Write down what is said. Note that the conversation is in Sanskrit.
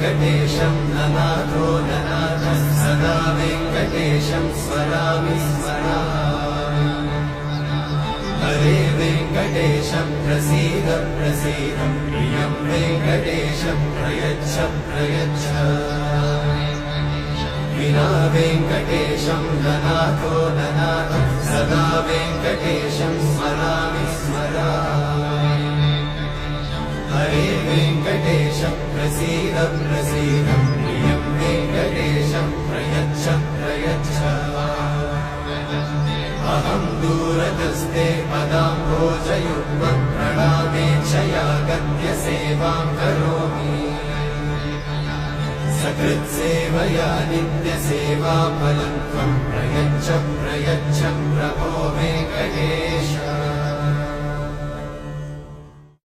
वेङ्कटेशं ननाथो ननाथः सदा वेङ्कटेशं स्मरामि स्मरामि हरे वेङ्कटेशं प्रसीद प्रसीद प्रियं वेङ्कटेशं प्रयच्छ प्रयच्छ विना वेङ्कटेशं ननाथो ननाथः सदा वेङ्कटेशं स्मरामि स्मरामि हरे वेङ्कटेशं प्रसीद प्रसीद प्रियं वेङ्कटेशं प्रयच्छ प्रयच्छ अहं दूरतस्ते पदाम्भोजयुग्मं प्रणामेच्छया गत्य सेवां करोमि सकृत्सेवया नित्यसेवाफलं त्वं प्रयच्छ प्रयच्छ प्रभो वेङ्कटेश।